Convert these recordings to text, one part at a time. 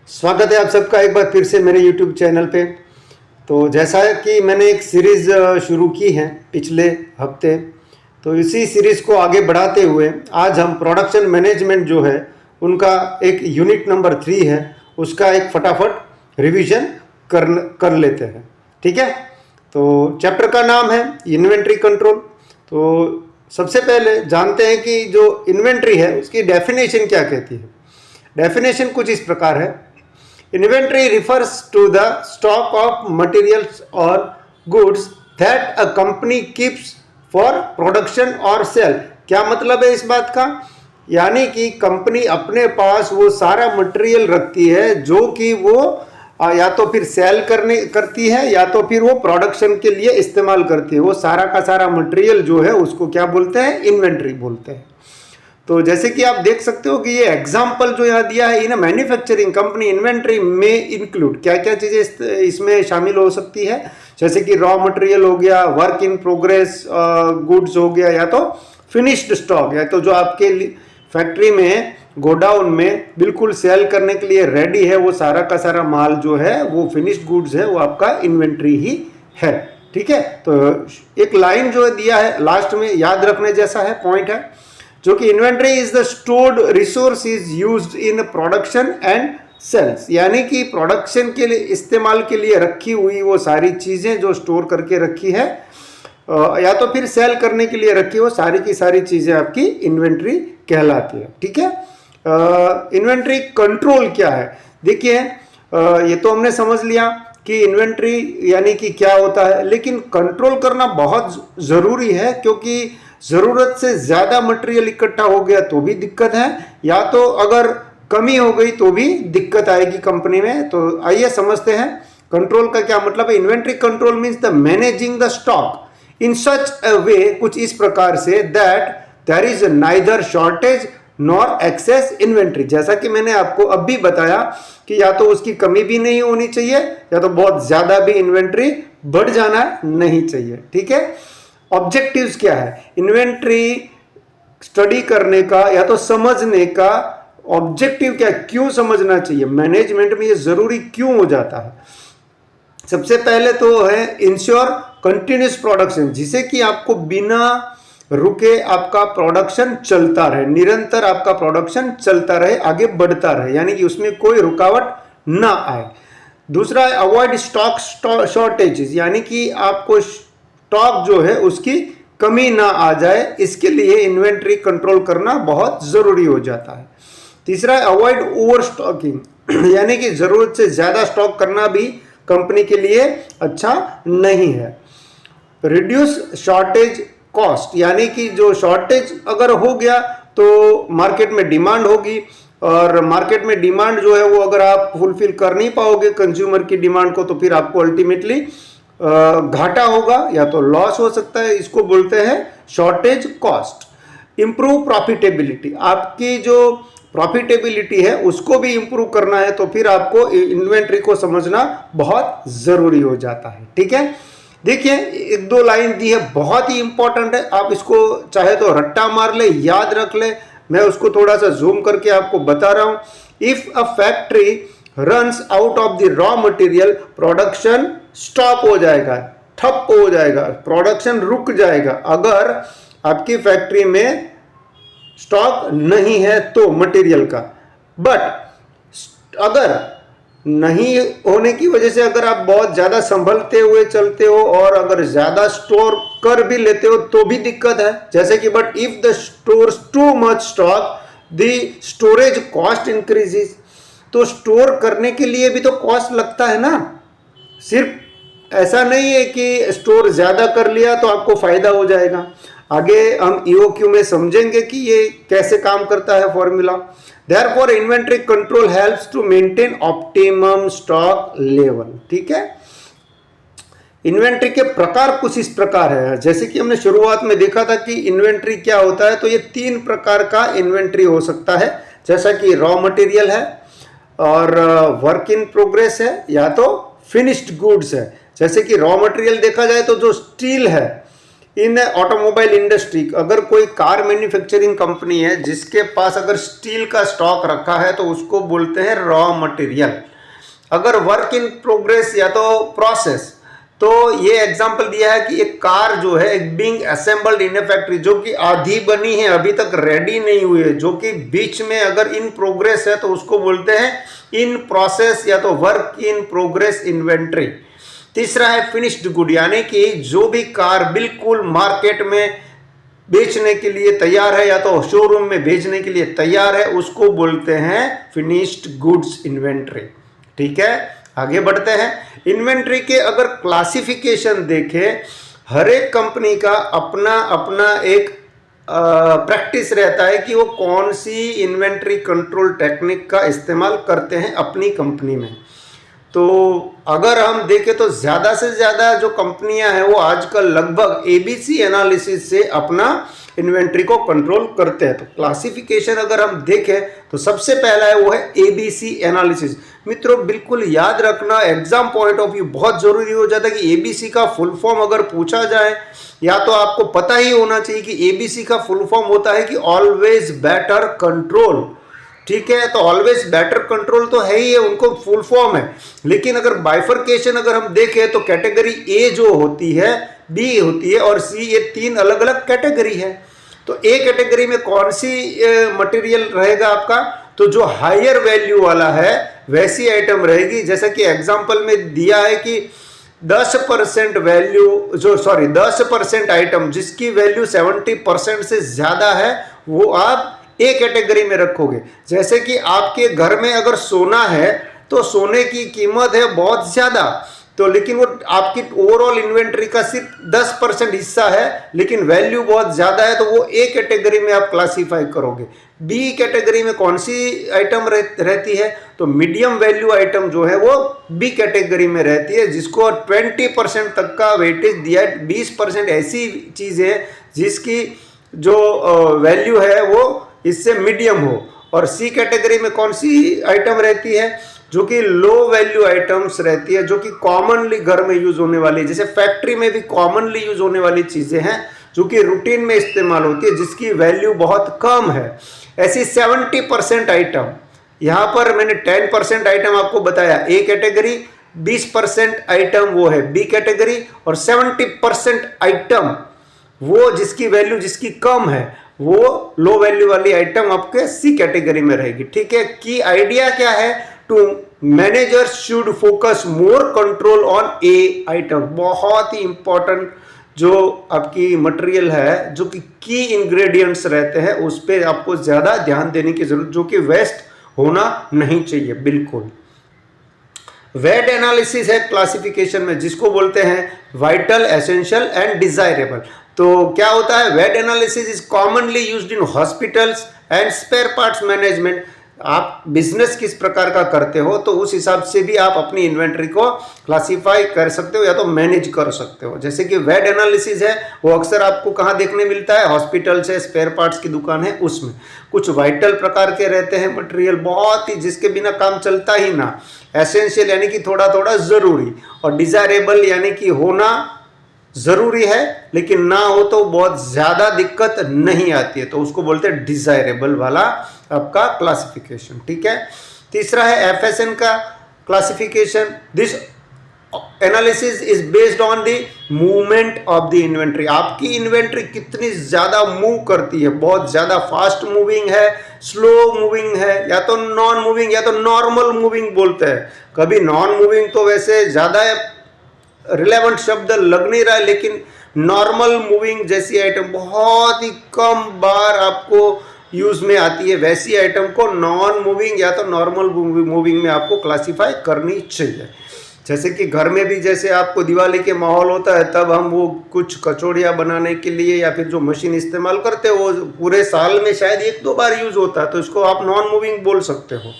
स्वागत है आप सबका एक बार फिर से मेरे YouTube चैनल पे। तो जैसा कि मैंने एक सीरीज़ शुरू की है पिछले हफ्ते, तो इसी सीरीज़ को आगे बढ़ाते हुए आज हम प्रोडक्शन मैनेजमेंट जो है उनका एक यूनिट नंबर 3 है, उसका एक फटाफट रिवीजन कर लेते हैं। ठीक है, तो चैप्टर का नाम है इन्वेंट्री कंट्रोल। तो सबसे पहले जानते हैं कि जो इन्वेंट्री है उसकी डेफिनेशन क्या कहती है। डेफिनेशन कुछ इस प्रकार है। Inventory refers to the stock of materials or goods that a company keeps for production or sale। क्या मतलब है इस बात का? यानी कि कंपनी अपने पास वो सारा मटेरियल रखती है जो कि वो या तो फिर सेल करती है या तो फिर वो प्रोडक्शन के लिए इस्तेमाल करती है। वो सारा का सारा मटेरियल जो है उसको क्या बोलते हैं? इन्वेंट्री बोलते हैं। तो जैसे कि आप देख सकते हो कि ये एग्जाम्पल जो यहाँ दिया है, इन मैन्युफैक्चरिंग कंपनी इन्वेंट्री में इंक्लूड क्या क्या चीज़ें इसमें शामिल हो सकती है, जैसे कि रॉ मटेरियल हो गया, वर्क इन प्रोग्रेस गुड्स हो गया, या तो फिनिश्ड स्टॉक, या तो जो आपके फैक्ट्री में गोडाउन में बिल्कुल सेल करने के लिए रेडी है, वो सारा का सारा माल जो है वो फिनिश्ड गुड्स है, वो आपका इन्वेंट्री ही है। ठीक है, तो एक लाइन जो दिया है लास्ट में याद रखने जैसा है, पॉइंट है, जो कि inventory is the stored resource is used in production and sales. यानी कि प्रोडक्शन के लिए इस्तेमाल के लिए रखी हुई वो सारी चीज़ें जो स्टोर करके रखी है या तो फिर सेल करने के लिए रखी, वो सारी की सारी चीज़ें आपकी इन्वेंट्री कहलाती है। ठीक है, इन्वेंट्री कंट्रोल क्या है? देखिए, ये तो हमने समझ लिया कि इन्वेंट्री यानी कि क्या होता है, लेकिन कंट्रोल करना बहुत ज़रूरी है, क्योंकि ज़रूरत से ज़्यादा मटेरियल इकट्ठा हो गया तो भी दिक्कत है, या तो अगर कमी हो गई तो भी दिक्कत आएगी कंपनी में। तो आइए समझते हैं कंट्रोल का क्या मतलब है। Inventory control means the managing the stock in such a way, कुछ इस प्रकार से, that there is neither shortage nor excess inventory. जैसा कि मैंने आपको अभी बताया कि या तो उसकी कमी भी नहीं होनी चाहिए या तो बहुत ज़्यादा भी इन्वेंट्री बढ़ जाना नहीं चाहिए। ठीक है, ऑब्जेक्टिव्स क्या है इन्वेंट्री स्टडी करने का या तो समझने का? ऑब्जेक्टिव क्या, क्यों समझना चाहिए, मैनेजमेंट में ये जरूरी क्यों हो जाता है? सबसे पहले तो है इंश्योर कंटिन्यूस प्रोडक्शन, जिसे कि आपको बिना रुके आपका प्रोडक्शन चलता रहे, निरंतर आपका प्रोडक्शन चलता रहे, आगे बढ़ता रहे, यानी कि उसमें कोई रुकावट ना आए। दूसरा है अवॉइड स्टॉक शॉर्टेजेस, यानी कि आपको स्टॉक जो है उसकी कमी ना आ जाए, इसके लिए इन्वेंट्री कंट्रोल करना बहुत ज़रूरी हो जाता है। तीसरा है अवॉइड ओवर स्टॉकिंग, यानी कि ज़रूरत से ज़्यादा स्टॉक करना भी कंपनी के लिए अच्छा नहीं है। रिड्यूस शॉर्टेज कॉस्ट, यानी कि जो शॉर्टेज अगर हो गया तो मार्केट में डिमांड होगी, और मार्केट में डिमांड जो है वो अगर आप फुलफिल कर नहीं पाओगे कंज्यूमर की डिमांड को, तो फिर आपको अल्टीमेटली घाटा होगा या तो लॉस हो सकता है। इसको बोलते हैं शॉर्टेज कॉस्ट। इंप्रूव प्रॉफिटेबिलिटी, आपकी जो प्रॉफिटेबिलिटी है उसको भी इंप्रूव करना है, तो फिर आपको इन्वेंट्री को समझना बहुत ज़रूरी हो जाता है। ठीक है, देखिए एक दो लाइन दी है, बहुत ही इंपॉर्टेंट है, आप इसको चाहे तो रट्टा मार ले, याद रख ले, मैं उसको थोड़ा सा जूम करके आपको बता रहा हूँ। If a factory runs out of the raw material, production stop हो जाएगा, ठप हो जाएगा, प्रोडक्शन रुक जाएगा। अगर आपकी फैक्ट्री में स्टॉक नहीं है तो मटेरियल का, बट अगर नहीं होने की वजह से अगर आप बहुत ज़्यादा संभलते हुए चलते हो और अगर ज़्यादा स्टोर कर भी लेते हो तो भी दिक्कत है। जैसे कि but if the stores too much stock the storage cost increases, तो स्टोर करने के लिए भी तो कॉस्ट लगता है ना। सिर्फ ऐसा नहीं है कि स्टोर ज़्यादा कर लिया तो आपको फ़ायदा हो जाएगा। आगे हम EOQ में समझेंगे कि ये कैसे काम करता है formula. Therefore, inventory control helps to maintain optimum stock level. ठीक है, इन्वेंट्री के प्रकार कुछ इस प्रकार है, जैसे कि हमने शुरुआत में देखा था कि इन्वेंट्री क्या होता है, तो ये 3 प्रकार का इन्वेंट्री हो सकता है, जैसा कि रॉ मटेरियल है और वर्क इन प्रोग्रेस है या तो फिनिश्ड गुड्स है। जैसे कि रॉ मटेरियल देखा जाए तो जो स्टील है, इन ऑटोमोबाइल इंडस्ट्री, अगर कोई कार मैन्युफैक्चरिंग कंपनी है जिसके पास अगर स्टील का स्टॉक रखा है तो उसको बोलते हैं रॉ मटेरियल। अगर वर्क इन प्रोग्रेस या तो प्रोसेस, तो ये एग्जांपल दिया है कि एक कार जो है एक being assembled in A factory, जो कि आधी बनी है अभी तक रेडी नहीं हुई है, जो कि बीच में अगर इन प्रोग्रेस है तो उसको बोलते हैं इन प्रोसेस या तो वर्क इन प्रोग्रेस इन्वेंट्री। तीसरा है फिनिश्ड गुड, यानी कि जो भी कार बिल्कुल मार्केट में बेचने के लिए तैयार है या तो शोरूम में भेजने के लिए तैयार है, उसको बोलते हैं फिनिश्ड गुड्स इन्वेंट्री। ठीक है, आगे बढ़ते हैं। इन्वेंट्री के अगर क्लासिफिकेशन देखें, हर एक कंपनी का अपना अपना एक प्रैक्टिस रहता है कि वो कौन सी इन्वेंट्री कंट्रोल टेक्निक का इस्तेमाल करते हैं अपनी कंपनी में। तो अगर हम देखें तो ज़्यादा से ज़्यादा जो कंपनियां हैं वो आजकल लगभग एबीसी एनालिसिस से अपना इन्वेंट्री को कंट्रोल करते हैं। तो क्लासिफिकेशन अगर हम देखें तो सबसे पहला है वो है एबीसी एनालिसिस। मित्रों बिल्कुल याद रखना, एग्जाम पॉइंट ऑफ व्यू बहुत जरूरी हो जाता है कि एबीसी का फुल फॉर्म अगर पूछा जाए या तो आपको पता ही होना चाहिए कि एबीसी का फुल फॉर्म होता है कि ऑलवेज बेटर कंट्रोल। ठीक है, तो ऑलवेज बेटर कंट्रोल तो है ही है, उनको फुल फॉर्म है। लेकिन अगर बाइफर्केशन अगर हम देखें तो कैटेगरी ए जो होती है, बी होती है और सी, ये तीन अलग अलग कैटेगरी है। तो ए कैटेगरी में कौन सी मटेरियल रहेगा आपका, तो जो हायर वैल्यू वाला है वैसी आइटम रहेगी। जैसा कि एग्जांपल में दिया है कि 10% वैल्यू जो 10% आइटम जिसकी वैल्यू 70% से ज्यादा है वो आप ए कैटेगरी में रखोगे। जैसे कि आपके घर में अगर सोना है तो सोने की कीमत है बहुत ज्यादा, तो लेकिन वो आपकी ओवरऑल इन्वेंट्री का सिर्फ 10% हिस्सा है लेकिन वैल्यू बहुत ज्यादा है, तो वो ए कैटेगरी में आप क्लासीफाई करोगे। बी कैटेगरी में कौन सी आइटम रहती है, तो मीडियम वैल्यू आइटम जो है वो बी कैटेगरी में रहती है, जिसको 20% तक का वेटेज दिया है। 20% ऐसी चीज है जिसकी जो वैल्यू है वो इससे मीडियम हो। और सी कैटेगरी में कौन सी आइटम रहती है, जो कि लो वैल्यू आइटम्स रहती है, जो कि कॉमनली घर में यूज होने वाली, जैसे फैक्ट्री में भी कॉमनली यूज होने वाली चीजें हैं जो कि रूटीन में इस्तेमाल होती है, जिसकी वैल्यू बहुत कम है। ऐसी 70% आइटम, यहां पर मैंने 10% आइटम आपको बताया ए कैटेगरी, 20% आइटम वो है बी कैटेगरी, और 70% आइटम वो जिसकी वैल्यू जिसकी कम है वो लो वैल्यू वाली आइटम आपके सी कैटेगरी में रहेगी। ठीक है, की आइडिया क्या है, to managers should focus more control on A item. बहुत ही इंपॉर्टेंट जो आपकी मटेरियल है, जो कि की इंग्रेडिएंट्स रहते हैं, उस पर आपको ज्यादा ध्यान देने की जरूरत, जो कि वेस्ट होना नहीं चाहिए बिल्कुल। वेट एनालिसिस है क्लासिफिकेशन में, जिसको बोलते हैं वाइटल, एसेंशियल एंड डिजायरेबल। तो क्या होता है, VED analysis is commonly used in hospitals and spare parts management. आप बिजनेस किस प्रकार का करते हो तो उस हिसाब से भी आप अपनी इन्वेंट्री को क्लासिफाई कर सकते हो या तो मैनेज कर सकते हो। जैसे कि वेट एनालिसिस है वो अक्सर आपको कहाँ देखने मिलता है, हॉस्पिटल से स्पेयर पार्ट्स की दुकान है उसमें। कुछ वाइटल प्रकार के रहते हैं मटेरियल, बहुत ही जिसके बिना काम चलता ही ना। एसेंशियल यानी कि थोड़ा थोड़ा जरूरी, और डिजायरेबल यानी कि होना जरूरी है लेकिन ना हो तो बहुत ज्यादा दिक्कत नहीं आती है, तो उसको बोलते हैं डिजायरेबल वाला आपका क्लासिफिकेशन। ठीक है, तीसरा है एफएसएन का classification. This analysis is based on the movement of the inventory. आपकी इन्वेंट्री कितनी ज्यादा मूव करती है, बहुत ज्यादा फास्ट मूविंग है, स्लो मूविंग है, या तो नॉन मूविंग या तो नॉर्मल मूविंग बोलते हैं। कभी नॉन मूविंग तो वैसे ज्यादा रिलेवेंट शब्द लग नहीं रहा है, लेकिन नॉर्मल मूविंग जैसी आइटम बहुत ही कम बार आपको यूज में आती है, वैसी आइटम को नॉन मूविंग या तो नॉर्मल मूविंग में आपको क्लासिफाई करनी चाहिए। जैसे कि घर में भी जैसे आपको दिवाली के माहौल होता है तब हम वो कुछ कचौड़ियाँ बनाने के लिए या फिर जो मशीन इस्तेमाल करते हो वो पूरे साल में शायद 1-2 बार यूज होता है, तो इसको आप नॉन मूविंग बोल सकते हो।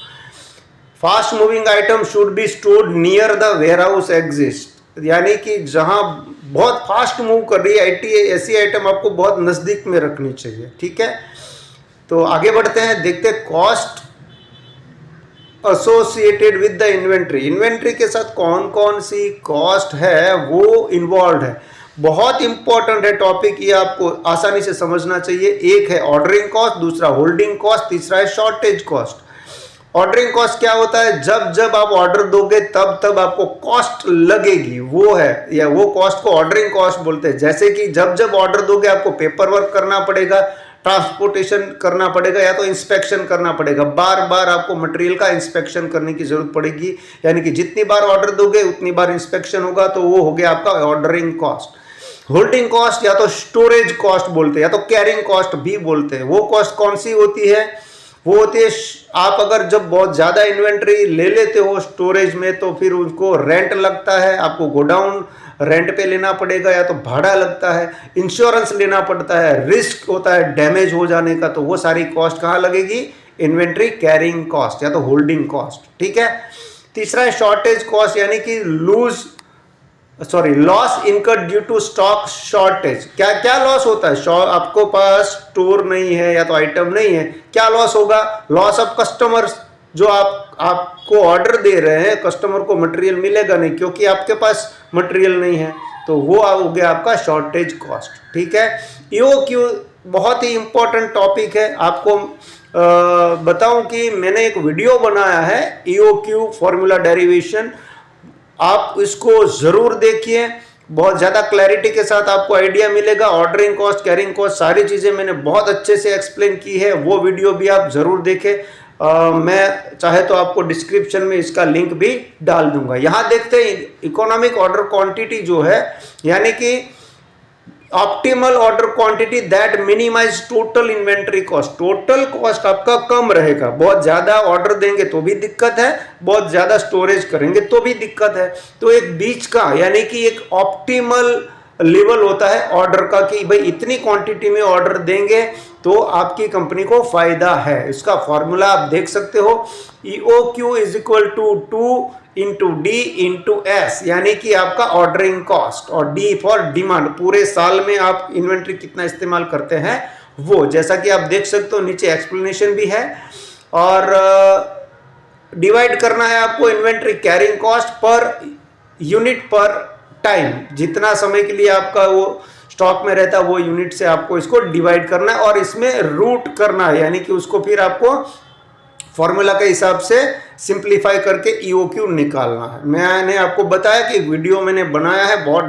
Fast moving item should be stored near the warehouse exist, यानी कि जहां बहुत फास्ट मूव कर रही है ऐसी आइटम आपको बहुत नजदीक में रखनी चाहिए। ठीक है, तो आगे बढ़ते हैं, देखते हैं cost associated with the inventory. Inventory के साथ कौन कौन सी कॉस्ट है वो इन्वॉल्व है। बहुत इंपॉर्टेंट है टॉपिक, ये आपको आसानी से समझना चाहिए। एक है ऑर्डरिंग कॉस्ट, दूसरा होल्डिंग कॉस्ट, तीसरा है शॉर्टेज कॉस्ट। ऑर्डरिंग कॉस्ट क्या होता है? जब जब आप ऑर्डर दोगे तब तब आपको कॉस्ट लगेगी, वो है, या वो कॉस्ट को ऑर्डरिंग कॉस्ट बोलते हैं। जैसे कि जब जब ऑर्डर दोगे आपको पेपर वर्क करना पड़ेगा, ट्रांसपोर्टेशन करना पड़ेगा, या तो इंस्पेक्शन करना पड़ेगा। बार बार आपको मटेरियल का इंस्पेक्शन करने की जरूरत पड़ेगी, यानी कि जितनी बार ऑर्डर दोगे उतनी बार इंस्पेक्शन होगा, तो वो हो गया आपका ऑर्डरिंग कॉस्ट। होल्डिंग कॉस्ट या तो स्टोरेज कॉस्ट बोलते हैं, या तो कैरिंग कॉस्ट भी बोलते हैं। वो कॉस्ट कौन सी होती है? वो होती है, आप अगर जब बहुत ज्यादा इन्वेंट्री ले लेते हो स्टोरेज में, तो फिर उनको रेंट लगता है, आपको गोडाउन रेंट पे लेना पड़ेगा, या तो भाड़ा लगता है, इंश्योरेंस लेना पड़ता है, रिस्क होता है डैमेज हो जाने का, तो वो सारी कॉस्ट कहाँ लगेगी? इन्वेंट्री कैरिंग कॉस्ट या तो होल्डिंग कॉस्ट। ठीक है। तीसरा है शॉर्टेज कॉस्ट, यानी कि loss incurred due to stock shortage. क्या क्या लॉस होता है? आपको पास स्टोर नहीं है या तो आइटम नहीं है, क्या लॉस होगा? लॉस ऑफ कस्टमर्स, जो आपको ऑर्डर दे रहे हैं, कस्टमर को मटेरियल मिलेगा नहीं क्योंकि आपके पास मटेरियल नहीं है, तो वो हो गया आपका शॉर्टेज कॉस्ट। ठीक है। ईओक्यू बहुत ही इंपॉर्टेंट टॉपिक है। आपको बताऊं कि मैंने एक वीडियो बनाया है ईओक्यू फॉर्मूला डेरिवेशन, आप इसको जरूर देखिए, बहुत ज़्यादा क्लैरिटी के साथ आपको आइडिया मिलेगा। ऑर्डरिंग कॉस्ट, कैरिंग कॉस्ट, सारी चीज़ें मैंने बहुत अच्छे से एक्सप्लेन की है, वो वीडियो भी आप ज़रूर देखें। मैं चाहे तो आपको डिस्क्रिप्शन में इसका लिंक भी डाल दूंगा। यहाँ देखते हैं इकोनॉमिक ऑर्डर क्वांटिटी जो है, यानी कि optimal order quantity that minimize total inventory cost. Total cost आपका कम रहेगा, बहुत ज्यादा ऑर्डर देंगे तो भी दिक्कत है, बहुत ज्यादा स्टोरेज करेंगे तो भी दिक्कत है। तो एक बीच का, यानी कि एक ऑप्टिमल लेवल होता है ऑर्डर का, कि भाई इतनी क्वांटिटी में ऑर्डर देंगे तो आपकी कंपनी को फायदा है। इसका फॉर्मूला आप देख सकते हो, EOQ is equal to 2 into D into S, यानी कि आपका ऑर्डरिंग कॉस्ट, और डी फॉर डिमांड, पूरे साल में आप इन्वेंट्री कितना इस्तेमाल करते हैं वो। जैसा कि आप देख सकते हो नीचे एक्सप्लेनेशन भी है, और डिवाइड करना है आपको inventory carrying cost per unit पर टाइम, जितना समय के लिए आपका वो स्टॉक में रहता है वो यूनिट से आपको इसको डिवाइड करना है, और इसमें रूट करना है, यानी कि उसको फिर आपको फॉर्मूला के हिसाब से सिंप्लीफाई करके EOQ निकालना है। मैंने आपको बताया कि वीडियो मैंने बनाया है, बहुत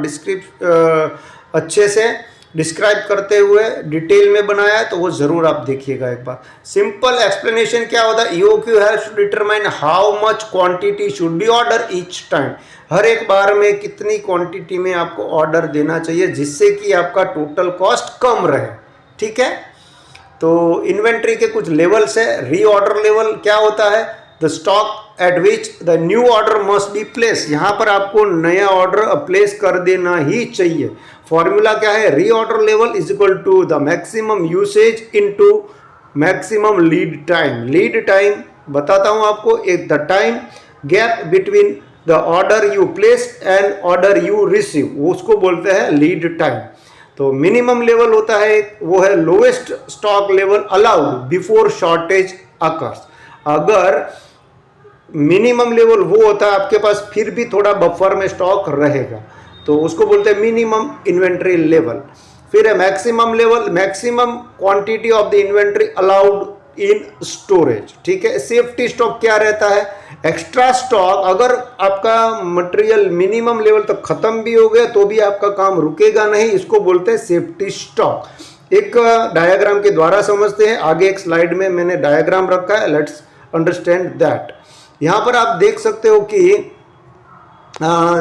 अच्छे से डिस्क्राइब करते हुए डिटेल में बनाया है, तो वो जरूर आप देखिएगा एक बार। सिंपल एक्सप्लेनेशन क्या होता है? EOQ helps to determine how much quantity should be order each time. हर एक बार में कितनी क्वांटिटी में आपको ऑर्डर देना चाहिए जिससे कि आपका टोटल कॉस्ट कम रहे। ठीक है। तो इन्वेंट्री के कुछ लेवल्स है। रीऑर्डर लेवल क्या होता है? The stock at which the new order must be place. यहाँ पर आपको नया ऑर्डर प्लेस कर देना ही चाहिए। फॉर्मूला क्या है? Reorder level is equal to the maximum usage into maximum lead time. Lead time बताता हूँ आपको, the time gap between the order you place and order you receive, उसको बोलते हैं लीड टाइम। तो मिनिमम लेवल होता है, वो है lowest stock level allowed before shortage occurs. अगर मिनिमम लेवल वो होता है आपके पास फिर भी थोड़ा बफर में स्टॉक रहेगा, तो उसको बोलते हैं मिनिमम इन्वेंट्री लेवल। फिर है maximum level, maximum quantity of the inventory allowed in storage. ठीक है। सेफ्टी स्टॉक क्या रहता है? एक्स्ट्रा स्टॉक, अगर आपका मटेरियल मिनिमम लेवल तक खत्म भी हो गया तो भी आपका काम रुकेगा नहीं, इसको बोलते हैं सेफ्टी स्टॉक। एक डायग्राम के द्वारा समझते हैं, आगे एक स्लाइड में मैंने डायग्राम रखा है, लेट्स अंडरस्टैंड दैट। यहाँ पर आप देख सकते हो कि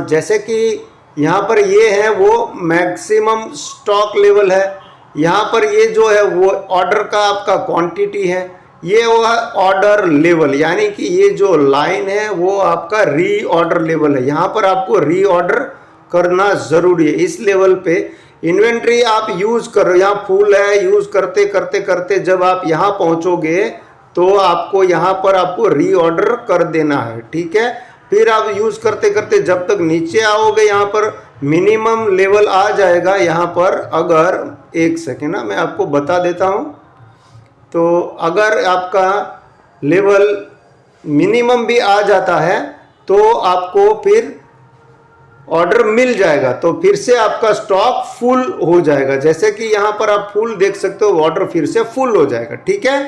जैसे कि यहाँ पर ये है वो मैक्सिमम स्टॉक लेवल है, यहाँ पर ये जो है वो ऑर्डर का आपका क्वांटिटी है, ये वो है ऑर्डर लेवल, यानी कि ये जो लाइन है वो आपका री ऑर्डर लेवल है। यहाँ पर आपको री ऑर्डर करना ज़रूरी है। इस लेवल पे इन्वेंट्री आप यूज़ कर रहे हो, यहाँ फुल है, यूज़ करते करते करते जब आप यहाँ पहुँचोगे तो आपको यहाँ पर आपको री ऑर्डर कर देना है। ठीक है। फिर आप यूज़ करते करते जब तक नीचे आओगे, यहाँ पर मिनिमम लेवल आ जाएगा। यहाँ पर अगर एक सेकेंड ना, मैं आपको बता देता हूँ। तो अगर आपका लेवल मिनिमम भी आ जाता है तो आपको फिर ऑर्डर मिल जाएगा तो फिर से आपका स्टॉक फुल हो जाएगा। जैसे कि यहाँ पर आप फुल देख सकते हो, ऑर्डर फिर से फुल हो जाएगा। ठीक है,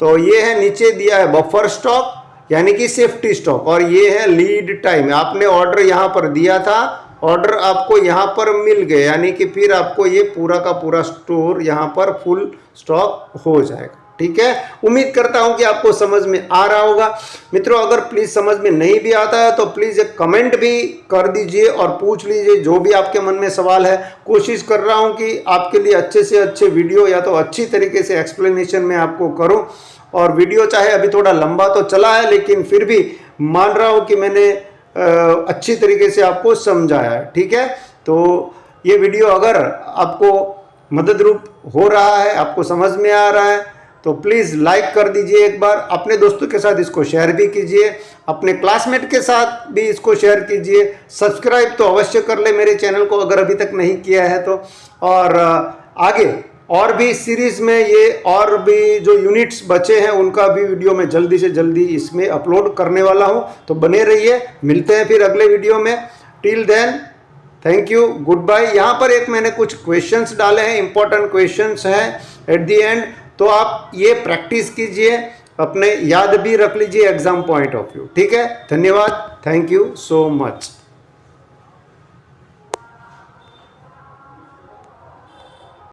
तो ये है नीचे दिया है बफर स्टॉक यानी कि सेफ्टी स्टॉक, और ये है लीड टाइम। आपने ऑर्डर यहाँ पर दिया था, ऑर्डर आपको यहाँ पर मिल गए, यानी कि फिर आपको ये पूरा का पूरा स्टोर यहाँ पर फुल स्टॉक हो जाएगा। ठीक है, उम्मीद करता हूं कि आपको समझ में आ रहा होगा। मित्रों, अगर प्लीज समझ में नहीं भी आता है तो प्लीज एक कमेंट भी कर दीजिए और पूछ लीजिए जो भी आपके मन में सवाल है। कोशिश कर रहा हूं कि आपके लिए अच्छे से अच्छे वीडियो या तो अच्छी तरीके से एक्सप्लेनेशन में आपको करूं, और वीडियो चाहे अभी थोड़ा लंबा तो चला है लेकिन फिर भी मान रहा हूं कि मैंने अच्छी तरीके से आपको समझाया है। ठीक है, तो ये वीडियो अगर आपको मदद रूप हो रहा है, आपको समझ में आ रहा है, तो प्लीज़ लाइक कर दीजिए एक बार, अपने दोस्तों के साथ इसको शेयर भी कीजिए, अपने क्लासमेट के साथ भी इसको शेयर कीजिए। सब्सक्राइब तो अवश्य कर ले मेरे चैनल को अगर अभी तक नहीं किया है तो। और आगे और भी सीरीज़ में ये और भी जो यूनिट्स बचे हैं उनका भी वीडियो मैं जल्दी से जल्दी इसमें अपलोड करने वाला हूँ, तो बने रहिए। मिलते हैं फिर अगले वीडियो में। Till then thank you, goodbye. यहाँ पर एक मैंने कुछ क्वेश्चंस डाले हैं, इंपॉर्टेंट क्वेश्चंस हैं एट द एंड, तो आप ये प्रैक्टिस कीजिए, अपने याद भी रख लीजिए एग्जाम पॉइंट ऑफ व्यू। ठीक है, धन्यवाद, थैंक यू सो मच।